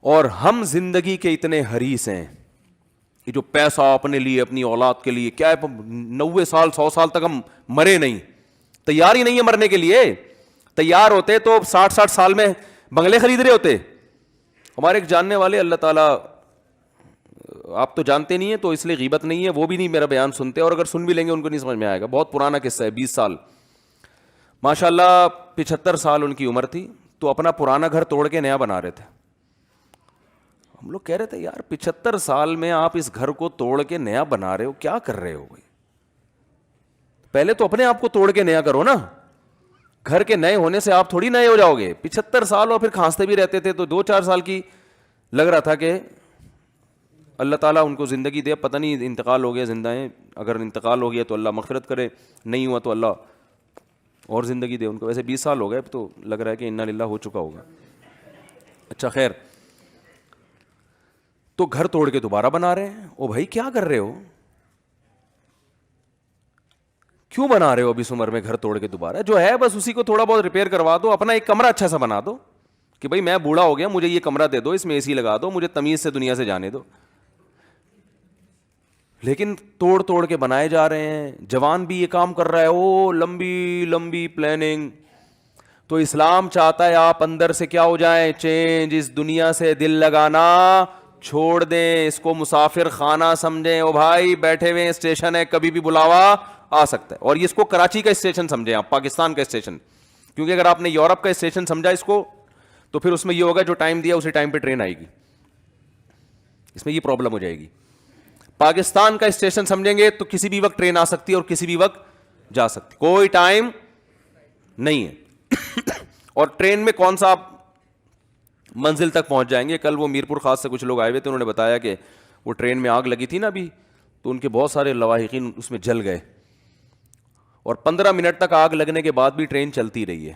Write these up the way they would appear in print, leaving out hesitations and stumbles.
اور ہم زندگی کے اتنے حریص ہیں، یہ جو پیسہ اپنے لیے اپنی اولاد کے لیے، کیا ہے 90 سال 100 سال تک ہم مرے نہیں، تیار ہی نہیں ہے مرنے کے لیے. تیار ہوتے تو 60 سال میں بنگلے خرید رہے ہوتے. ہمارے ایک جاننے والے، اللہ تعالیٰ، آپ تو جانتے نہیں ہیں تو اس لیے غیبت نہیں ہے، وہ بھی نہیں میرا بیان سنتے، اور اگر سن بھی لیں گے ان کو نہیں سمجھ میں آئے گا. بہت پرانا قصہ ہے، 20 سال، ماشاء اللہ 75 سال ان کی عمر تھی، تو اپنا پرانا گھر توڑ کے نیا بنا رہے تھے. ہم لوگ کہہ رہے تھے یار 75 سال میں آپ اس گھر کو توڑ کے نیا بنا رہے ہو، کیا کر رہے ہو بھائی؟ پہلے تو اپنے آپ کو توڑ کے نیا کرو نا. گھر کے نئے ہونے سے آپ تھوڑی نئے ہو جاؤ گے. 75 سال اور پھر کھانستے بھی رہتے تھے، تو 2-4 سال کی لگ رہا تھا کہ اللہ تعالیٰ ان کو زندگی دے. پتہ نہیں انتقال ہو گیا زندہ ہیں، اگر انتقال ہو گیا تو اللہ مغفرت کرے، نہیں ہوا تو اللہ اور زندگی دے ان کو. ویسے 20 سال ہو گئے تو لگ رہا ہے کہ انا للہ ہو چکا ہوگا. اچھا خیر، تو گھر توڑ کے دوبارہ بنا رہے ہیں. او بھائی کیا کر رہے ہو؟ کیوں بنا رہے ہو اب اس عمر میں گھر توڑ کے دوبارہ؟ جو ہے بس اسی کو تھوڑا بہت ریپیئر کروا دو، اپنا ایک کمرہ اچھا سا بنا دو کہ بھائی میں بوڑھا ہو گیا، مجھے یہ کمرہ دے دو، اس میں اے سی لگا دو، مجھے تمیز سے دنیا سے جانے دو. لیکن توڑ توڑ کے بنائے جا رہے ہیں. جوان بھی یہ کام کر رہا ہے، او لمبی لمبی پلاننگ. تو اسلام چاہتا ہے آپ اندر سے کیا ہو جائیں؟ چینج. اس دنیا سے دل لگانا چھوڑ دیں، اس کو مسافر خانہ سمجھیں. او بھائی بیٹھے ہوئے اسٹیشن ہے، کبھی بھی بلاوا آ سکتا ہے. اور اس کو کراچی کا اسٹیشن سمجھیں آپ، پاکستان کا اسٹیشن. کیونکہ اگر آپ نے یورپ کا اسٹیشن سمجھا اس کو تو پھر اس میں یہ ہوگا جو ٹائم دیا اسی ٹائم پہ ٹرین آئے گی، اس میں یہ پرابلم ہو جائے گی. پاکستان کا اسٹیشن سمجھیں گے تو کسی بھی وقت ٹرین آ سکتی ہے اور کسی بھی وقت جا سکتی، کوئی ٹائم نہیں ہے. اور ٹرین میں کون سا آپ منزل تک پہنچ جائیں گے. کل وہ میرپور خاص سے کچھ لوگ آئے ہوئے تھے، انہوں نے بتایا کہ وہ ٹرین میں آگ لگی تھی نا ابھی، تو ان کے بہت سارے لواحقین اس میں جل گئے، اور 15 منٹ تک آگ لگنے کے بعد بھی ٹرین چلتی رہی ہے.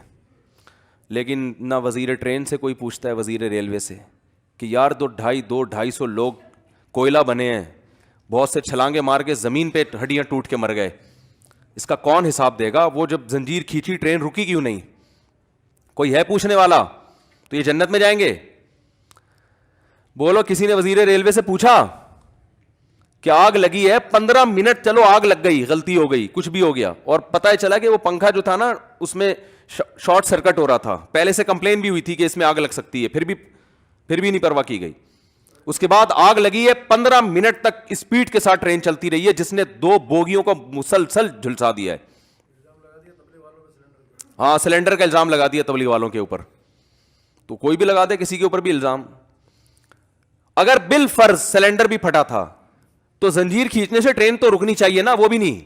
لیکن نہ وزیر ٹرین سے کوئی پوچھتا ہے، وزیر ریلوے سے، کہ یار 200-250 لوگ کوئلہ بنے ہیں، بہت سے چھلانگے مار کے زمین پہ ہڈیاں ٹوٹ کے مر گئے، اس کا کون حساب دے گا؟ وہ جب زنجیر کھینچی ٹرین رکی کیوں نہیں؟ کوئی ہے پوچھنے والا؟ تو یہ جنت میں جائیں گے؟ بولو کسی نے وزیر ریلوے سے پوچھا کہ آگ لگی ہے 15 منٹ، چلو آگ لگ گئی، غلطی ہو گئی، کچھ بھی ہو گیا، اور پتہ چلا کہ وہ پنکھا جو تھا نا اس میں شارٹ سرکٹ ہو رہا تھا، پہلے سے کمپلین بھی ہوئی تھی کہ اس میں آگ لگ سکتی ہے، پھر بھی نہیں پرواہ کی گئی. اس کے بعد آگ لگی ہے، 15 منٹ تک اسپیڈ کے ساتھ ٹرین چلتی رہی ہے، جس نے 2 بوگیوں کو مسلسل جھلسا دیا ہے. ہاں سلنڈر کا الزام لگا دیا تبلیغ والوں کے اوپر. تو کوئی بھی لگا دے کسی کے اوپر بھی الزام. اگر بالفرض سلنڈر بھی پھٹا تھا تو زنجیر کھینچنے سے ٹرین تو رکنی چاہیے نا، وہ بھی نہیں.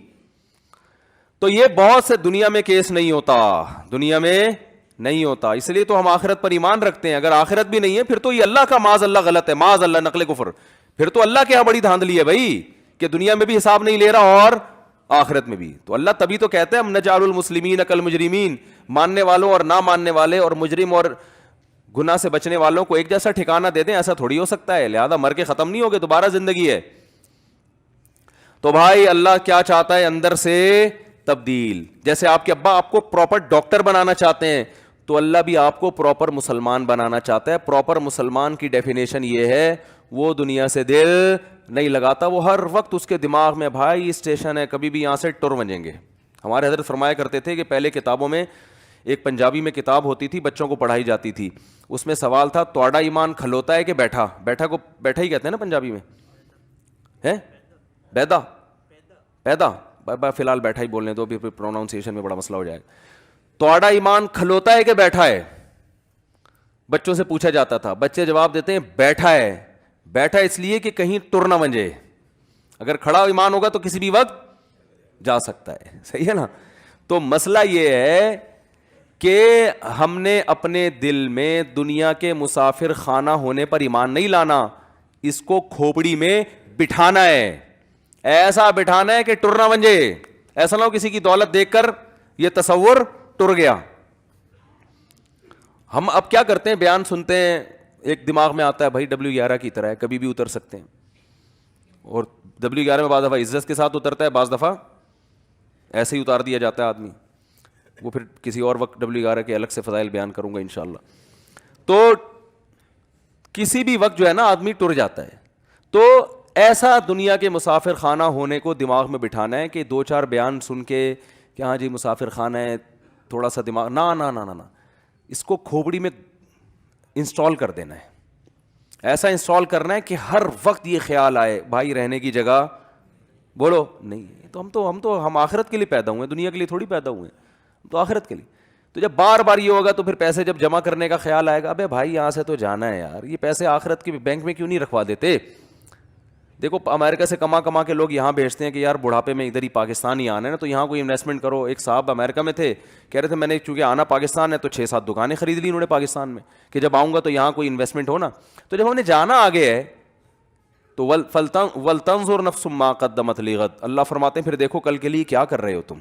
تو یہ بہت سے دنیا میں کیس نہیں ہوتا، دنیا میں نہیں ہوتا. اس لیے تو ہم آخرت پر ایمان رکھتے ہیں. اگر آخرت بھی نہیں ہے پھر تو یہ اللہ کا معاذ اللہ غلط ہے، معاذ اللہ نقل کفر. پھر تو اللہ کے یہاں بڑی دھاندلی ہے بھائی کہ دنیا میں بھی حساب نہیں لے رہا اور آخرت میں بھی. تو اللہ تبھی تو کہتے ہیں ہم نجعل المسلمین کالمجرمین، ماننے والوں اور نہ ماننے والے اور مجرم اور گناہ سے بچنے والوں کو ایک جیسا ٹھکانہ دے دیں. ایسا تھوڑی ہو سکتا ہے. لہذا مر کے ختم نہیں ہوگے، دوبارہ زندگی ہے. تو بھائی اللہ کیا چاہتا ہے؟ اندر سے تبدیل. جیسے آپ کے ابا آپ کو پراپر ڈاکٹر بنانا چاہتے ہیں تو اللہ بھی آپ کو پراپر مسلمان بنانا چاہتا ہے. پراپر مسلمان کی ڈیفینیشن یہ ہے وہ دنیا سے دل نہیں لگاتا، وہ ہر وقت اس کے دماغ میں بھائی اسٹیشن ہے، کبھی بھی یہاں سے ٹر بنیں گے. ہمارے حضرت فرمایا کرتے تھے کہ پہلے کتابوں میں ایک پنجابی میں کتاب ہوتی تھی، بچوں کو پڑھائی جاتی تھی. اس میں سوال تھا توڑا ایمان کھلوتا ہے کہ بیٹھا؟ بیٹھا کو بیٹھا ہی کہتے ہیں نا پنجابی میں، ہے بیدا پیدا. فی الحال بیٹھا ہی بولنے دو، پھر پروناؤنسیشن میں بڑا مسئلہ ہو جائے گا. توڑا ایمان کھلوتا ہے کہ بیٹھا ہے؟ بچوں سے پوچھا جاتا تھا، بچے جواب دیتے ہیں بیٹھا ہے. بیٹھا اس لیے کہ کہیں ٹر نہ منجے، اگر کھڑا ایمان ہوگا تو کسی بھی وقت جا سکتا ہے. صحیح ہے نا؟ تو مسئلہ یہ ہے کہ ہم نے اپنے دل میں دنیا کے مسافر خانہ ہونے پر ایمان نہیں لانا، اس کو کھوپڑی میں بٹھانا ہے. ایسا بٹھانا ہے کہ ٹر نہ منجے. ایسا نہ ہو کسی کی دولت دیکھ کر یہ تصور ٹر گیا. ہم اب کیا کرتے ہیں، بیان سنتے ہیں، ایک دماغ میں آتا ہے بھائی W11 کی طرح ہے، کبھی بھی اتر سکتے ہیں. اور W11 میں بعض دفعہ عزت کے ساتھ اترتا ہے، بعض دفعہ ایسے ہی اتار دیا جاتا ہے آدمی. وہ پھر کسی اور وقت W11 کے الگ سے فضائل بیان کروں گا انشاءاللہ. تو کسی بھی وقت جو ہے نا آدمی ٹر جاتا ہے. تو ایسا دنیا کے مسافر خانہ ہونے کو دماغ میں بٹھانا ہے کہ 2-4 بیان سن کے کہ ہاں جی مسافر خانہ ہے, تھوڑا سا دماغ, نہ, اس کو کھوپڑی میں انسٹال کر دینا ہے. ایسا انسٹال کرنا ہے کہ ہر وقت یہ خیال آئے بھائی رہنے کی جگہ بولو نہیں. تو ہم آخرت کے لیے پیدا ہوئے ہیں, دنیا کے لیے تھوڑی پیدا ہوئے ہیں, ہم تو آخرت کے لیے. تو جب بار بار یہ ہوگا تو پھر پیسے جب جمع کرنے کا خیال آئے گا, ابے بھائی یہاں سے تو جانا ہے یار, یہ پیسے آخرت کے بینک میں کیوں نہیں رکھوا دیتے. دیکھو امریکہ سے کما کے لوگ یہاں بھیجتے ہیں کہ یار بڑھاپے میں ادھر ہی پاکستان ہی آنا ہے نا, تو یہاں کوئی انویسٹمنٹ کرو. ایک صاحب امریکہ میں تھے, کہہ رہے تھے میں نے چونکہ آنا پاکستان ہے تو 6-7 دکانیں خرید لی انہوں نے پاکستان میں کہ جب آؤں گا تو یہاں کوئی انویسٹمنٹ ہو نا. تو جب انہیں جانا آگے ہے تو وَلْتَنْظُرْ نَفْسٌ مَّا قَدَّمَتْ لِغَدٍ, اللہ فرماتے ہیں پھر دیکھو کل کے لیے کیا کر رہے ہو تم,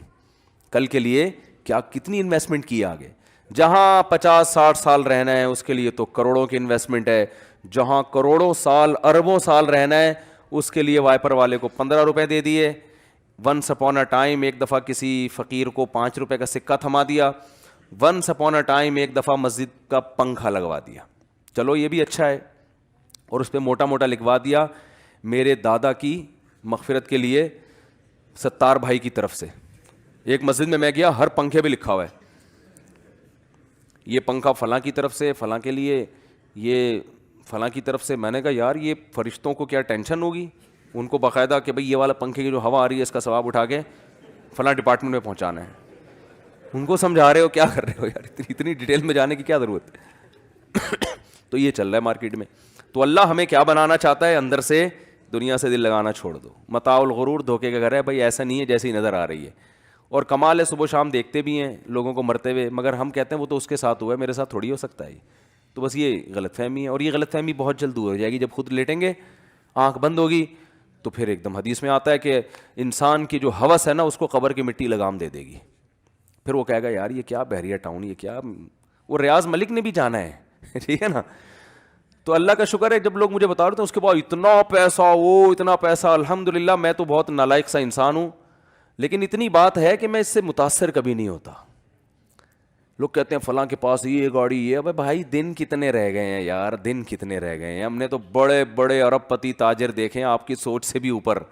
کل کے لیے کیا کتنی انویسٹمنٹ کی آگے. جہاں 50-60 سال رہنا ہے اس کے لیے تو کروڑوں کی انویسٹمنٹ ہے, جہاں کروڑوں سال اربوں سال رہنا ہے اس کے لیے وائپر والے کو 15 روپے دے دیے. ونس اپون اے ٹائم ایک دفعہ کسی فقیر کو 5 روپے کا سکہ تھما دیا. ونس اپون اے ٹائم ایک دفعہ مسجد کا پنکھا لگوا دیا, چلو یہ بھی اچھا ہے. اور اس پہ موٹا موٹا لکھوا دیا میرے دادا کی مغفرت کے لیے ستار بھائی کی طرف سے. ایک مسجد میں گیا, ہر پنکھے پہ لکھا ہوا ہے یہ پنکھا فلاں کی طرف سے, فلاں کے لیے, یہ فلاں کی طرف سے. میں نے کہا یار یہ فرشتوں کو کیا ٹینشن ہوگی, ان کو باقاعدہ کہ بھئی یہ والا پنکھے کی جو ہوا آ رہی ہے اس کا ثواب اٹھا کے فلاں ڈپارٹمنٹ میں پہنچانا ہے. ان کو سمجھا رہے ہو کیا کر رہے ہو یار, اتنی ڈیٹیل میں جانے کی کیا ضرورت ہے. تو یہ چل رہا ہے مارکیٹ میں. تو اللہ ہمیں کیا بنانا چاہتا ہے, اندر سے دنیا سے دل لگانا چھوڑ دو. متاع الغرور, دھوکے کا گھر ہے بھائی, ایسا نہیں ہے جیسی نظر آ رہی ہے. اور کمال ہے صبح شام دیکھتے بھی ہیں لوگوں کو مرتے ہوئے, مگر ہم کہتے ہیں وہ تو اس کے ساتھ ہوا ہے, میرے ساتھ تھوڑی ہو سکتا ہے. تو بس یہ غلط فہمی ہے, اور یہ غلط فہمی بہت جلد دور ہو جائے گی جب خود لیٹیں گے, آنکھ بند ہوگی تو پھر ایک دم حدیث میں آتا ہے کہ انسان کی جو ہوس ہے نا اس کو قبر کی مٹی لگام دے دے گی. پھر وہ کہے گا یار یہ کیا بحریہ ٹاؤن, یہ کیا. وہ ریاض ملک نے بھی جانا ہے, ٹھیک ہے نا. تو اللہ کا شکر ہے جب لوگ مجھے بتا رہے تھے اس کے بعد اتنا پیسہ, وہ اتنا پیسہ, الحمدللہ. میں تو بہت نالائق سا انسان ہوں, لیکن اتنی بات ہے کہ میں اس سے متاثر کبھی نہیں ہوتا. لوگ کہتے ہیں فلاں کے پاس یہ گاڑی یہ, ابے بھائی دن کتنے رہ گئے ہیں یار, دن کتنے رہ گئے ہیں. ہم نے تو بڑے بڑے ارب پتی تاجر دیکھے ہیں آپ کی سوچ سے بھی اوپر,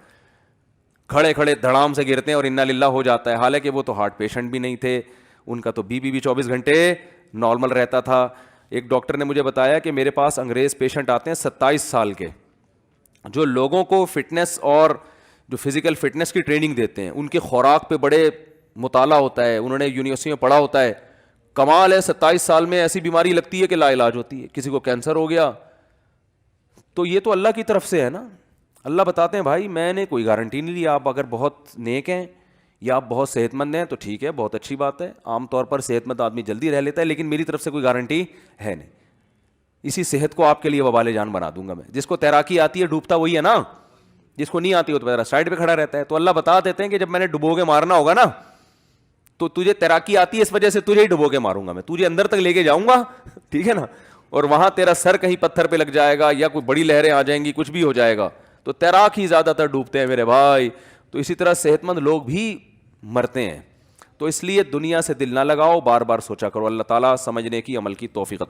کھڑے کھڑے دھڑام سے گرتے ہیں اور انا للہ ہو جاتا ہے. حالانکہ وہ تو ہارٹ پیشنٹ بھی نہیں تھے, ان کا تو بی پی بھی 24 گھنٹے نارمل رہتا تھا. ایک ڈاکٹر نے مجھے بتایا کہ میرے پاس انگریز پیشنٹ آتے ہیں 27 سال کے, جو لوگوں کو فٹنس اور جو فزیکل فٹنس کی ٹریننگ دیتے ہیں. ان کے خوراک پہ بڑے مطالعہ ہوتا ہے, انہوں نے یونیورسٹی میں پڑھا ہوتا ہے. کمال ہے 27 سال میں ایسی بیماری لگتی ہے کہ لا علاج ہوتی ہے. کسی کو کینسر ہو گیا, تو یہ تو اللہ کی طرف سے ہے نا. اللہ بتاتے ہیں بھائی میں نے کوئی گارنٹی نہیں لی, آپ اگر بہت نیک ہیں یا آپ بہت صحت مند ہیں تو ٹھیک ہے, بہت اچھی بات ہے. عام طور پر صحت مند آدمی جلدی رہ لیتا ہے, لیکن میری طرف سے کوئی گارنٹی ہے نہیں. اسی صحت کو آپ کے لیے وبال جان بنا دوں گا میں. جس کو تیراکی آتی ہے ڈوبتا وہی ہے نا, جس کو نہیں آتی وہ تو میرا سائڈ پہ کھڑا رہتا ہے. تو اللہ بتا دیتے ہیں کہ جب میں نے ڈبو کے مارنا ہوگا نا تو تجھے تیراکی آتی ہے اس وجہ سے تجھے ہی ڈبو کے ماروں گا میں, تجھے اندر تک لے کے جاؤں گا, ٹھیک ہے نا. اور وہاں تیرا سر کہیں پتھر پہ لگ جائے گا یا کوئی بڑی لہریں آ جائیں گی, کچھ بھی ہو جائے گا. تو تیراک ہی زیادہ تر ڈوبتے ہیں میرے بھائی. تو اسی طرح صحت مند لوگ بھی مرتے ہیں. تو اس لیے دنیا سے دل نہ لگاؤ, بار بار سوچا کرو. اللہ تعالیٰ سمجھنے کی عمل کی توفیق عطا